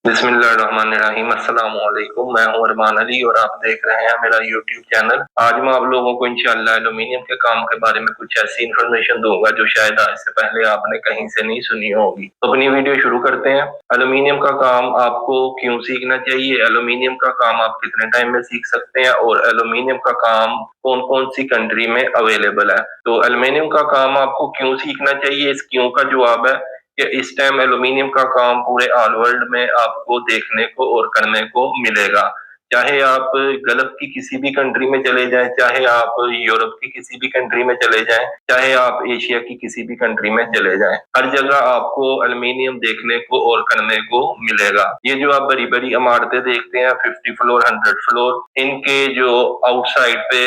बिस्मिल्लाहिर्रहमानिर्रहीम। अस्सलाम वालेकुम। मैं हूं अरमान अली और आप देख रहे हैं मेरा यूट्यूब चैनल। आज मैं आप लोगों को इंशाअल्लाह एल्यूमीनियम के काम के बारे में कुछ ऐसी इन्फॉर्मेशन दूंगा जो शायद आज से पहले आपने कहीं से नहीं सुनी होगी। तो अपनी वीडियो शुरू करते हैं। एल्यूमीनियम का काम आपको क्यों सीखना चाहिए, एल्यूमीनियम का काम आप कितने टाइम में सीख सकते हैं और एल्यूमीनियम का काम कौन कौन सी कंट्री में अवेलेबल है। तो एल्यूमीनियम का काम आपको क्यों सीखना चाहिए, इस क्यों का जवाब है कि इस टाइम एल्यूमीनियम का काम पूरे ऑल वर्ल्ड में आपको देखने को और करने को मिलेगा। चाहे आप गल्फ की किसी भी कंट्री में चले जाएं, चाहे आप यूरोप की किसी भी कंट्री में चले जाएं, चाहे आप एशिया की किसी भी कंट्री में चले जाएं, हर जगह आपको एल्यूमीनियम देखने को और करने को मिलेगा। ये जो आप बड़ी बड़ी इमारतें देखते हैं 50 फ्लोर 100 फ्लोर, इनके जो आउटसाइड पे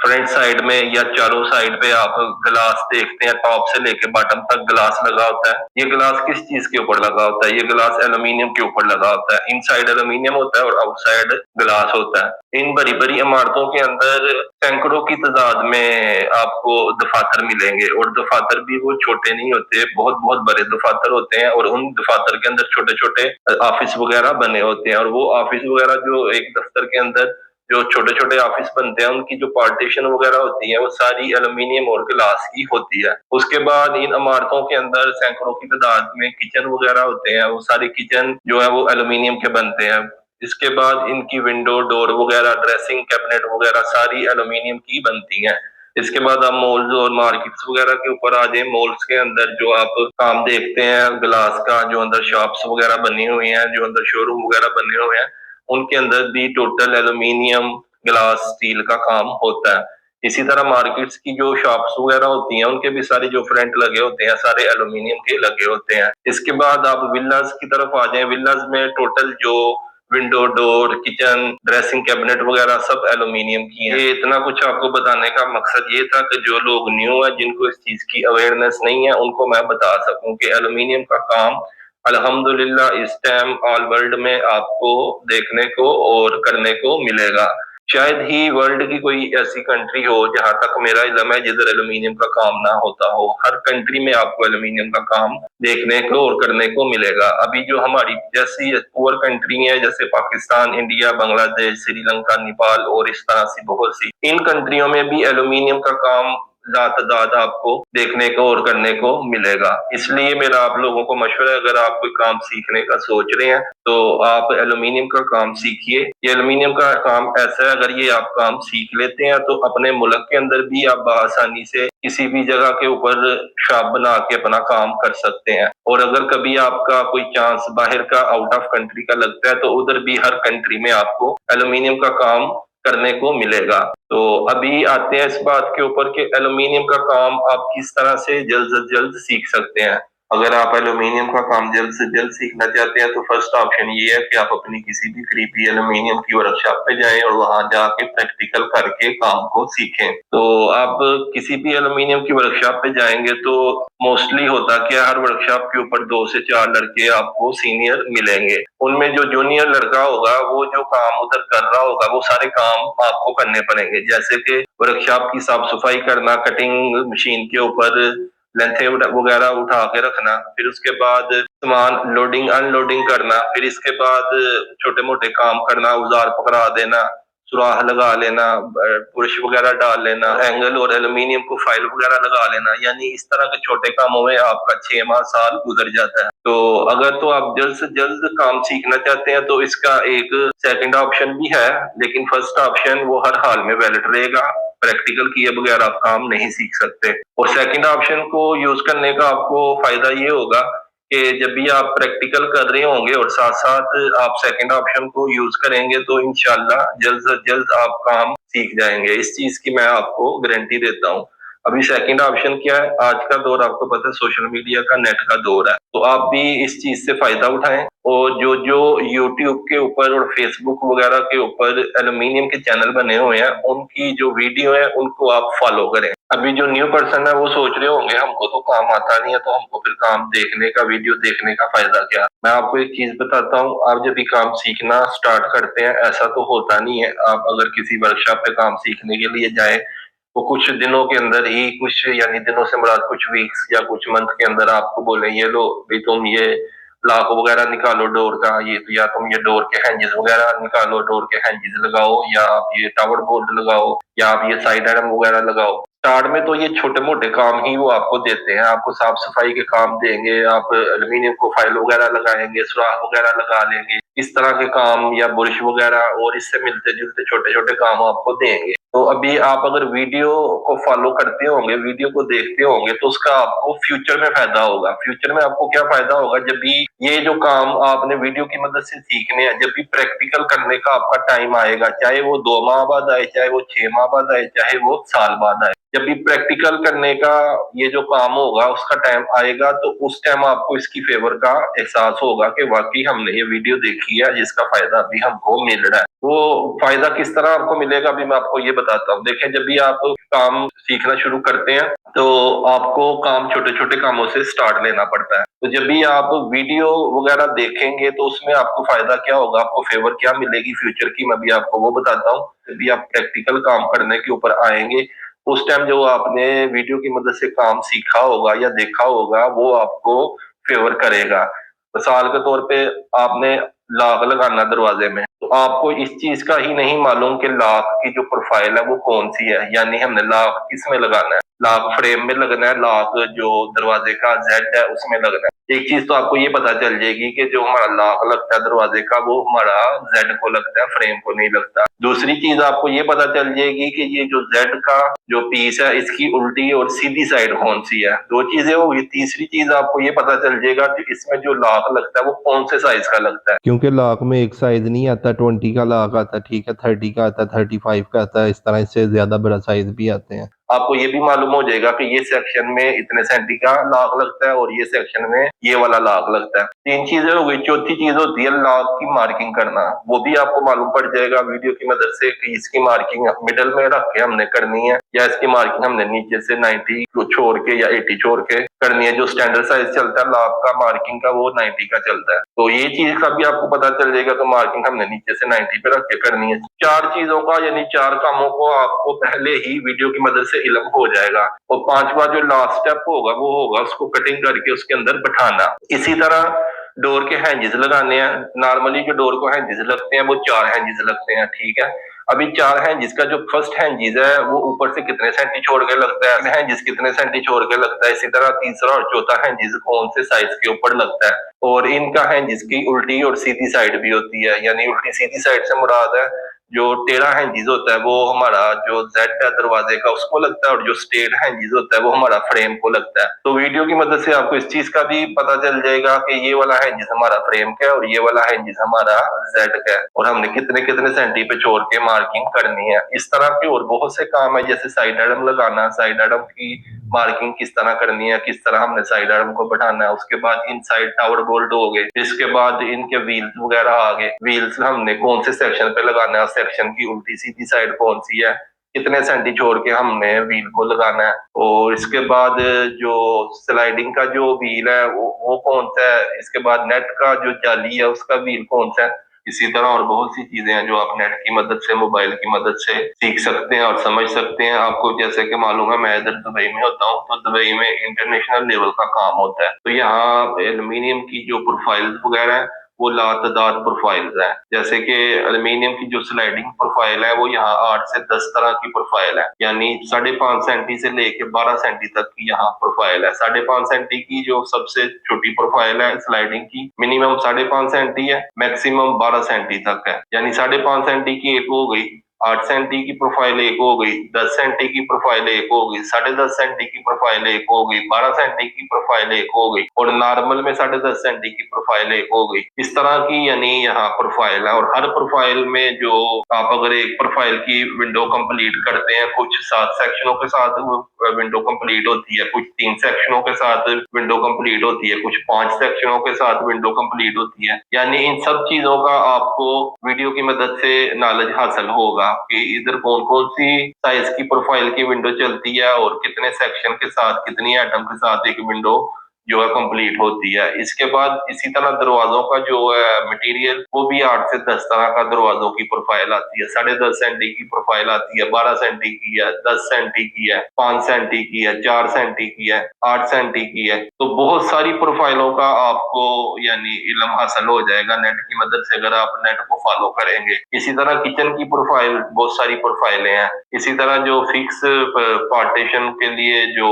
फ्रंट साइड में या चारों साइड पे आप ग्लास देखते हैं, टॉप से लेके बॉटम तक ग्लास लगा होता है। ये ग्लास किस चीज के ऊपर लगा होता है? ये ग्लास एल्यूमीनियम के ऊपर लगा होता है। इनसाइड एल्यूमीनियम होता है और आउटसाइड ग्लास होता है। इन बड़ी बड़ी इमारतों के अंदर सैकड़ों की तादाद में आपको दफातर मिलेंगे और दफातर भी वो छोटे नहीं होते, बहुत बहुत बड़े दफातर होते हैं और उन दफातर के अंदर छोटे छोटे ऑफिस वगैरह बने होते हैं और वो ऑफिस वगैरह जो एक दफ्तर के अंदर जो छोटे छोटे ऑफिस बनते हैं उनकी जो पार्टीशन वगैरह होती है वो सारी एल्यूमिनियम और ग्लास की होती है। उसके बाद इन इमारतों के अंदर सैकड़ों की तादाद में किचन वगैरह होते हैं, वो सारे किचन जो है वो एल्यूमिनियम के बनते हैं। इसके बाद इनकी विंडो डोर वगैरह ड्रेसिंग कैबिनेट वगैरह सारी एल्यूमिनियम की बनती हैं। इसके बाद आप मॉल्स और मार्केट्स वगैरह के ऊपर आ जाए। मॉल्स के अंदर जो आप काम देखते हैं ग्लास का, जो अंदर शॉप्स वगैरह बनी हुई हैं, जो अंदर शोरूम वगैरह बने हुए हैं, उनके अंदर भी टोटल एल्यूमिनियम ग्लास स्टील का काम होता है। इसी तरह मार्केट्स की जो शॉप्स वगैरह होती हैं उनके भी सारे जो फ्रंट लगे होते हैं सारे एल्यूमिनियम के लगे होते हैं। इसके बाद आप विल्लास की तरफ आ जाएं। विल्लास में टोटल जो window door kitchen dressing cabinet वगैरह सब एल्यूमिनियम की है। ये इतना कुछ आपको बताने का मकसद ये था कि जो लोग न्यू है, जिनको इस चीज की अवेयरनेस नहीं है, उनको मैं बता सकूं कि एल्यूमिनियम का काम अल्हम्दुलिल्लाह इस टाइम ऑल वर्ल्ड में आपको देखने को और करने को मिलेगा। शायद ही वर्ल्ड की कोई ऐसी कंट्री हो जहां तक मेरा इल्म है जिधर एल्यूमिनियम का काम ना होता हो। हर कंट्री में आपको एल्यूमिनियम का काम देखने को और करने को मिलेगा। अभी जो हमारी जैसी पुअर कंट्री है जैसे पाकिस्तान, इंडिया, बांग्लादेश, श्रीलंका, नेपाल और इस तरह से बहुत सी इन कंट्रियों में भी एल्यूमिनियम का काम तादाद आपको देखने को और करने को मिलेगा। इसलिए मेरा आप लोगों को मशवरा है, अगर आप कोई काम सीखने का सोच रहे हैं तो आप एल्यूमिनियम का काम सीखिए। ये एल्यूमिनियम का काम ऐसा है, अगर ये आप काम सीख लेते हैं तो अपने मुल्क के अंदर भी आप आसानी से किसी भी जगह के ऊपर शॉप बना के अपना काम कर सकते हैं। और अगर कभी आपका कोई चांस बाहर का आउट ऑफ कंट्री का लगता है तो उधर भी हर कंट्री में आपको एल्यूमिनियम का काम करने को मिलेगा। तो अभी आते हैं इस बात के ऊपर कि एल्यूमिनियम का काम आप किस तरह से जल्द से जल्द सीख सकते हैं। अगर आप एल्यूमिनियम का काम जल्द से जल्द सीखना चाहते हैं तो फर्स्ट ऑप्शन ये है कि आप अपनी किसी भी करीबी एल्यूमिनियम की वर्कशॉप पे जाएं और वहां जाके प्रैक्टिकल करके काम को सीखें। तो आप किसी भी एल्यूमिनियम की वर्कशॉप पे जाएंगे तो मोस्टली होता क्या, हर वर्कशॉप के ऊपर 2 से 4 लड़के आपको सीनियर मिलेंगे। उनमें जो जूनियर लड़का होगा वो जो काम उधर कर रहा होगा वो सारे काम आपको करने पड़ेंगे, जैसे कि वर्कशॉप की साफ सफाई करना, कटिंग मशीन के ऊपर लेंथे वगैरह उठा के रखना, फिर उसके बाद सामान लोडिंग अनलोडिंग करना, फिर इसके बाद छोटे मोटे काम करना, औजार पकड़ा देना, सुराख लगा लेना, पुरुष वगैरह डाल लेना, एंगल और एल्यूमिनियम को फाइल वगैरह लगा लेना। यानी इस तरह के छोटे कामों में आपका 6 माह साल गुजर जाता है। तो अगर तो आप जल्द से जल्द काम सीखना चाहते हैं तो इसका एक सेकंड ऑप्शन भी है, लेकिन फर्स्ट ऑप्शन वो हर हाल में वैलिड रहेगा। प्रैक्टिकल किए बगैर आप काम नहीं सीख सकते। और सेकंड ऑप्शन को यूज करने का आपको फायदा ये होगा कि जब भी आप प्रैक्टिकल कर रहे होंगे और साथ साथ आप सेकंड ऑप्शन को यूज करेंगे तो इंशाल्लाह जल्द से जल्द आप काम सीख जाएंगे। इस चीज की मैं आपको गारंटी देता हूँ। अभी सेकंड ऑप्शन क्या है, आज का दौर आपको पता है सोशल मीडिया का, नेट का दौर है, तो आप भी इस चीज से फायदा उठाएं और जो जो यूट्यूब के ऊपर और फेसबुक वगैरह के ऊपर एल्यूमिनियम के चैनल बने हुए हैं उनकी जो वीडियो है उनको आप फॉलो करें। अभी जो न्यू पर्सन है वो सोच रहे होंगे हमको तो काम आता नहीं है तो हमको फिर काम देखने का, वीडियो देखने का फायदा क्या। मैं आपको एक चीज बताता हूँ, आप जब भी काम सीखना स्टार्ट करते हैं ऐसा तो होता नहीं है। आप अगर किसी वर्कशॉप पे काम सीखने के लिए जाए वो कुछ दिनों के अंदर ही, कुछ यानी दिनों से मुराद कुछ वीक्स या कुछ मंथ के अंदर आपको बोले ये लो भाई तुम ये लॉक वगैरह निकालो डोर का, ये तो या तुम ये डोर के हैंजेस वगैरह निकालो, डोर के हैंजेस लगाओ, या आप ये टावर बोल्ट लगाओ, या आप ये साइड एडम वगैरह लगाओ। स्टार्ट में तो ये छोटे मोटे काम ही वो आपको देते हैं, आपको साफ सफाई के काम देंगे, आप एल्यूमिनियम को फाइल वगैरह लगाएंगे, सुराख वगैरह लगा लेंगे, इस तरह के काम या बुरश वगैरह और इससे मिलते जुलते छोटे छोटे काम आपको देंगे। तो अभी आप अगर वीडियो को फॉलो करते होंगे, वीडियो को देखते होंगे, तो उसका आपको फ्यूचर में फायदा होगा। फ्यूचर में आपको क्या फायदा होगा, जब भी ये जो काम आपने वीडियो की मदद से सीखने हैं, जब भी प्रैक्टिकल करने का आपका टाइम आएगा, चाहे वो 2 माह बाद आए, चाहे वो 6 माह बाद आए, चाहे वो साल बाद आए, जब भी प्रैक्टिकल करने का ये जो काम होगा उसका टाइम आएगा, तो उस टाइम आपको इसकी फेवर का एहसास होगा कि वाकई हमने ये वीडियो देखी है जिसका फायदा अभी हमको मिल रहा है। वो फायदा किस तरह आपको मिलेगा अभी मैं आपको ये बताता हूँ। देखें, जब भी आप काम सीखना शुरू करते हैं तो आपको काम छोटे छोटे कामों से स्टार्ट लेना पड़ता है। तो जब भी आप वीडियो वगैरह देखेंगे तो उसमें आपको फायदा क्या होगा, आपको फेवर क्या मिलेगी फ्यूचर की, मैं भी आपको वो बताता हूँ। जब भी आप प्रैक्टिकल काम करने के ऊपर आएंगे, उस टाइम जो आपने वीडियो की मदद से काम सीखा होगा या देखा होगा वो आपको फेवर करेगा। मिसाल के तौर पे आपने लॉक लगाना दरवाजे में, तो आपको इस चीज का ही नहीं मालूम कि लॉक की जो प्रोफाइल है वो कौन सी है, यानी हमने लॉक किस में लगाना है, लॉक फ्रेम में लगना है, लॉक जो दरवाजे का जेड है उसमें लगना है। एक चीज तो आपको ये पता चल जाएगी कि जो हमारा लॉक लगता है दरवाजे का वो हमारा जेड को लगता है, फ्रेम को नहीं लगता। दूसरी चीज आपको ये पता चल जाएगी कि ये जो जेड का जो पीस है इसकी उल्टी और सीधी साइड कौन सी है। 2 चीजें होगी। तीसरी चीज आपको ये पता चल जाएगा कि इसमें जो लॉक लगता है वो कौन से साइज का लगता है, क्योंकि लॉक में एक साइज नहीं आता, 20 का लॉक आता है, ठीक है, 30 का आता है, 35 का आता है, इस तरह इससे ज्यादा बड़ा साइज भी आते हैं। आपको ये भी मालूम हो जाएगा कि ये सेक्शन में इतने सेंटी का लॉक लगता है और ये सेक्शन में ये वाला लॉक लगता है। 3 चीजें हो गई। चौथी चीज होती है लॉक की मार्किंग करना, वो भी आपको मालूम पड़ जाएगा वीडियो की मदद से कि इसकी मार्किंग मिडल में रख के हमने करनी है या इसकी मार्किंग हमने नीचे से 90 को छोड़ के या 80 छोड़ के करनी है। जो स्टैंडर्ड साइज चलता है लॉक का मार्किंग का वो 90 का चलता है, तो ये चीज का भी आपको पता चल जाएगा कि मार्किंग हमने नीचे से 90 पे रख के करनी है। 4 चीजों का यानी 4 कामों को आपको पहले ही वीडियो की मदद से इल्म हो जाएगा। और 5वां जो लास्ट स्टेप होगा वो होगा उसको कटिंग करके उसके अंदर बैठाना। इसी तरह डोर के हैंजेस लगाने हैं। नॉर्मली जो डोर को हैंजेस लगते हैं वो 4 हैंजेस लगते हैं, ठीक है। अभी 4 हैंजेस का जो फर्स्ट हैंजेस है वो ऊपर से कितने सेंटी छोड़ के लगता है, हैंजेस कितने सेंटी छोड़ के लगता है, इसी तरह तीसरा और चौथा हैंजेस कौन से साइज के ऊपर लगता है। और इनका हैंजेस की उल्टी और सीधी साइड भी होती है, यानी उल्टी सीधी साइड से मुराद है जो टेढ़ा हैंजिस होता है वो हमारा जो जेड है दरवाजे का उसको लगता है, और जो स्ट्रेट हैंजिस होता है वो हमारा फ्रेम को लगता है। तो वीडियो की मदद से आपको इस चीज का भी पता चल जाएगा कि ये वाला हैंजिस हमारा फ्रेम का है और ये वाला हैंजिस हमारा जेड का है, और हमने कितने कितने सेंटी पे छोड़ के मार्किंग करनी है। इस तरह के और बहुत से काम है, जैसे साइड एडम लगाना, साइड एडम की मार्किंग किस तरह करनी है, किस तरह हमने साइड एडम को बैठाना है। उसके बाद इनसाइड टावर बोल्ट हो गए, इसके बाद इनके व्हील्स वगैरह आ गए, व्हील्स हमने कौन से सेक्शन पे लगाना है, सेक्शन की उल्टी सीधी साइड कौन सी है, कितने सेंटी छोड़ के हमने व्हील को लगाना है। और इसके बाद जो स्लाइडिंग का जो व्हील है वो कौन सा है, इसके बाद नेट का जो जाली है उसका व्हील कौन सा है। इसी तरह और बहुत सी चीजें हैं जो आप नेट की मदद से, मोबाइल की मदद से सीख सकते हैं और समझ सकते हैं। आपको जैसे कि मालूम है मैं इधर दुबई में होता हूँ, तो दुबई में इंटरनेशनल लेवल का काम होता है, तो यहाँ एल्यूमिनियम की जो प्रोफाइल वगैरह है वो लातदार प्रोफाइल्स है। जैसे कि एल्यूमिनियम की जो स्लाइडिंग प्रोफाइल है वो यहाँ 8 से 10 तरह की प्रोफाइल है, यानी 5.5 सेंटी से लेके 12 सेंटी तक की यहाँ प्रोफाइल है। 5.5 सेंटी की जो सबसे छोटी प्रोफाइल है स्लाइडिंग की, मिनिमम 5.5 सेंटी है, मैक्सिमम 12 सेंटी तक है। यानी 5.5 सेंटी की एक हो गई, 8 सेंटी की प्रोफाइल एक हो गई, 10 सेंटी की प्रोफाइल एक हो गई, 10.5 सेंटी की प्रोफाइल एक हो गई, 12 सेंटी की प्रोफाइल एक हो गई, और नॉर्मल में 10.5 सेंटी की प्रोफाइल एक हो गई। इस तरह की यानी यहाँ प्रोफाइल है, और हर प्रोफाइल में जो आप अगर एक प्रोफाइल की विंडो कंप्लीट करते हैं, कुछ 7 सेक्शनों के साथ विंडो कंप्लीट होती है, कुछ 3 सेक्शनों के साथ विंडो कंप्लीट होती है, कुछ 5 सेक्शनों के साथ विंडो कंप्लीट होती है। यानी इन सब चीजों का आपको वीडियो की मदद से नॉलेज हासिल होगा कि इधर कौन कौन सी साइज की प्रोफाइल की विंडो चलती है और कितने सेक्शन के साथ, कितनी आइटम के साथ एक विंडो जो है कंप्लीट होती है। इसके बाद इसी तरह दरवाजों का जो है मटेरियल वो भी 8 से 10 तरह का दरवाजों की प्रोफाइल आती है। 10.5 सेंटी की प्रोफाइल आती है, 12 सेंटी की है, 10 सेंटी की है, 5 सेंटी की है, 4 सेंटी की है, 8 सेंटी की है। तो बहुत सारी प्रोफाइलों का आपको यानी इल्म हासिल हो जाएगा नेट की मदद से, अगर आप नेट को फॉलो करेंगे। इसी तरह किचन की प्रोफाइल, बहुत सारी प्रोफाइलें हैं। इसी तरह जो फिक्स पार्टीशन के लिए जो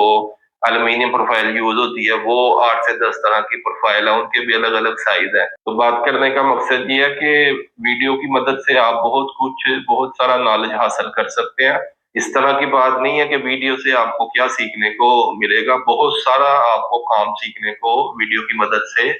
एल्यूमिनियम प्रोफाइल यूज होती है वो 8 से 10 तरह की प्रोफाइल है, उनके भी अलग अलग साइज है। तो बात करने का मकसद ये है कि वीडियो की मदद से आप बहुत सारा नॉलेज हासिल कर सकते हैं। इस तरह की बात नहीं है कि वीडियो से आपको क्या सीखने को मिलेगा, बहुत सारा आपको काम सीखने को वीडियो की मदद से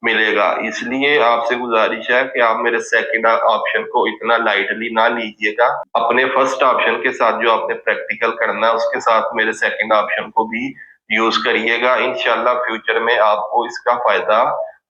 मिलेगा। इसलिए आपसे गुजारिश है कि आप मेरे सेकंड ऑप्शन को इतना लाइटली ना लीजिएगा। अपने फर्स्ट ऑप्शन के साथ जो आपने प्रैक्टिकल करना है उसके साथ मेरे सेकंड ऑप्शन को भी यूज करिएगा। इंशाल्लाह फ्यूचर में आपको इसका फायदा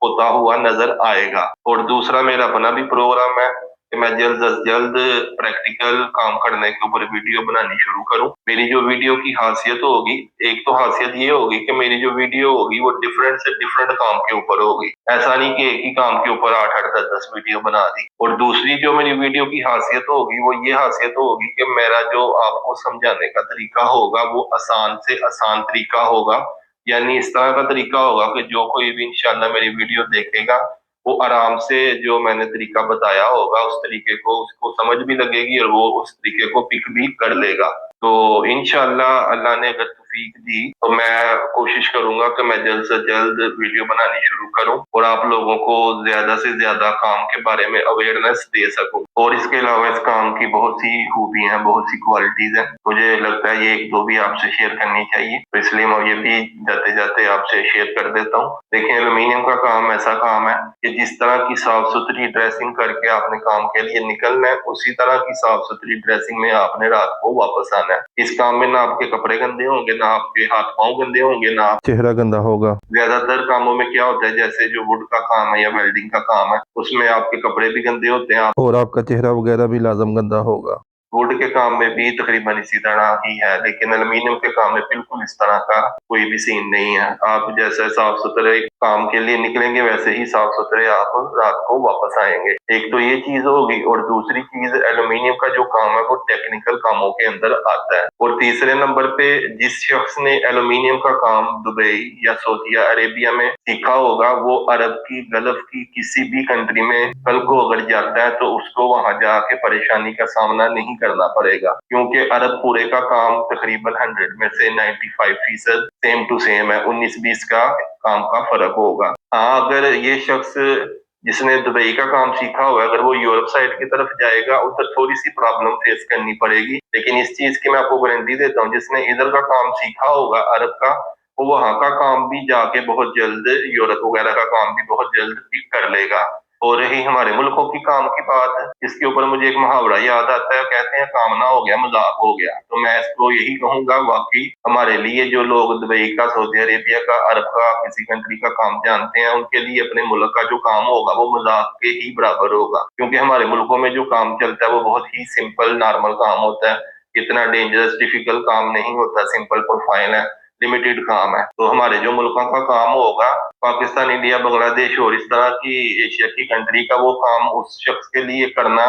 होता हुआ नजर आएगा। और दूसरा मेरा अपना भी प्रोग्राम है कि मैं जल्द से जल्द प्रैक्टिकल काम करने के ऊपर वीडियो बनानी शुरू करूं। मेरी जो वीडियो की खासियत होगी, एक तो खासियत ये होगी कि मेरी जो वीडियो होगी वो डिफरेंट से डिफरेंट काम के ऊपर होगी। ऐसा नहीं कि एक ही काम के ऊपर 8-8, 10-10 वीडियो बना दी। और दूसरी जो मेरी वीडियो की खासियत होगी वो ये खासियत होगी कि मेरा जो आपको समझाने का तरीका होगा वो आसान से आसान तरीका होगा। यानी इस तरह का तरीका होगा कि जो कोई भी इंशाल्लाह मेरी वीडियो देखेगा वो आराम से जो मैंने तरीका बताया होगा उस तरीके को उसको समझ भी लगेगी और वो उस तरीके को पिक भी कर लेगा। तो इंशाल्लाह अल्लाह ने अगर तौफीक दी तो मैं कोशिश करूंगा कि मैं जल्द से जल्द वीडियो बनानी शुरू करूं और आप लोगों को ज्यादा से ज्यादा काम के बारे में अवेयरनेस दे सकूं। और इसके अलावा इस काम की बहुत सी खूबियां, बहुत सी क्वालिटीज हैं, मुझे लगता है ये एक दो भी आपसे शेयर करनी चाहिए, तो इसलिए मैं ये भी जाते जाते आपसे शेयर कर देता हूँ। देखिए, एल्यूमिनियम का काम ऐसा काम है कि जिस तरह की साफ सुथरी ड्रेसिंग करके आपने काम के लिए निकलना है, उसी तरह की साफ सुथरी ड्रेसिंग में आपने रात को वापस आना है। इस काम में ना आपके कपड़े गंदे होंगे, ना आपके हाथ पांव गंदे होंगे, ना चेहरा गंदा होगा। ज्यादातर कामों में क्या होता है, जैसे जो वुड का काम है या वेल्डिंग का काम है, उसमें आपके कपड़े भी गंदे होते हैं और आपका चेहरा वगैरह भी लाजम गंदा होगा। वुड के काम में भी तकरीबन इसी तरह ही है, लेकिन एल्यूमिनियम के काम में बिल्कुल इस तरह का कोई भी सीन नहीं है। आप जैसे साफ सुथरे काम के लिए निकलेंगे वैसे ही साफ सुथरे आप रात को वापस आएंगे। एक तो ये चीज होगी, और दूसरी चीज एल्यूमिनियम का जो काम है वो टेक्निकल कामों के अंदर आता है। और तीसरे नंबर पे जिस शख्स ने एल्यूमिनियम का काम दुबई या सऊदी अरेबिया में सीखा होगा, वो अरब की, गल्फ की किसी भी कंट्री में कल को अगर जाता है तो उसको वहां जाके परेशानी का सामना नहीं करना पड़ेगा, क्योंकि अरब पूरे का काम तकरीबन 100 में से 95% सेम टू सेम है। 19-20 का काम का फर्क होगा। हाँ, अगर ये शख्स जिसने दुबई का काम सीखा हुआ है अगर वो यूरोप साइड की तरफ जाएगा, उधर थोड़ी सी प्रॉब्लम फेस करनी पड़ेगी, लेकिन इस चीज की मैं आपको गारंटी देता हूँ, जिसने इधर का काम सीखा होगा अरब का, वो वहां का काम भी जाके बहुत जल्द, यूरोप वगैरह का काम भी बहुत जल्द पिक कर लेगा। और रही हमारे मुल्कों की काम की बात, इसके ऊपर मुझे एक मुहावरा याद आता है, कहते हैं काम ना हो गया मजाक हो गया। तो मैं इसको यही कहूंगा, वाकई हमारे लिए जो लोग दुबई का, सऊदी अरेबिया का, अरब का, किसी कंट्री का काम जानते हैं, उनके लिए अपने मुल्क का जो काम होगा वो मजाक के ही बराबर होगा, क्योंकि हमारे मुल्कों में जो काम चलता है वो बहुत ही सिंपल नॉर्मल काम होता है, इतना डेंजरस डिफिकल्ट काम नहीं होता, सिंपल प्रोफाइल है, लिमिटेड काम है। तो हमारे जो मुल्कों का काम होगा, पाकिस्तान, इंडिया, बांग्लादेश और इस तरह की एशिया की कंट्री का, वो काम उस शख्स के लिए करना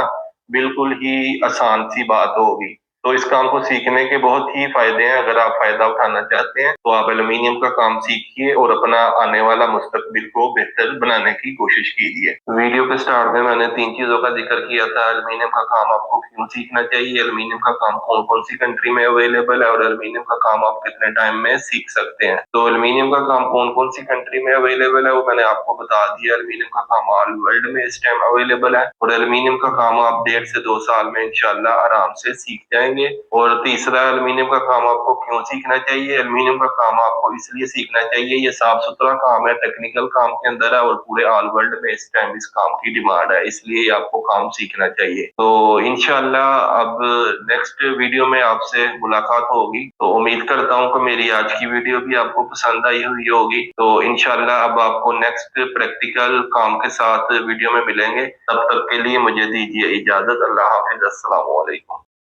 बिल्कुल ही आसान सी बात होगी। तो इस काम को सीखने के बहुत ही फायदे हैं। अगर आप फायदा उठाना चाहते हैं तो आप एल्यूमिनियम का काम सीखिए और अपना आने वाला मुस्तकबिल को बेहतर बनाने की कोशिश कीजिए। वीडियो के स्टार्ट में मैंने 3 चीजों का जिक्र किया था। एल्यूमिनियम का काम आपको क्यों सीखना चाहिए, एल्यूमिनियम का काम कौन कौन सी कंट्री में अवेलेबल है, और एल्यूमिनियम का काम आप कितने टाइम में सीख सकते हैं। तो एल्यूमिनियम का काम कौन कौन सी कंट्री में अवेलेबल है वो मैंने आपको बता दिया। एल्यूमिनियम का काम ऑल वर्ल्ड में इस टाइम अवेलेबल है, और एल्यूमिनियम का काम आप 1.5 से 2 साल में इंशाल्लाह आराम से सीख जाएंगे। और तीसरा, एल्यूमिनियम का काम आपको क्यों सीखना चाहिए, एल्यूमिनियम का काम आपको इसलिए सीखना चाहिए, ये साफ सुथरा काम है, टेक्निकल काम के अंदर है, और पूरे ऑल वर्ल्ड में इस टाइम इस काम की डिमांड है, इसलिए आपको काम सीखना चाहिए। तो इंशाल्लाह अब नेक्स्ट वीडियो में आपसे मुलाकात होगी। तो उम्मीद करता हूँ कि मेरी आज की वीडियो भी आपको पसंद आई हुई होगी। तो इंशाल्लाह अब आपको नेक्स्ट प्रैक्टिकल काम के साथ वीडियो में मिलेंगे। तब तक के लिए मुझे दीजिए इजाजत। अल्लाह हाफिज, अस्सलाम वालेकुम।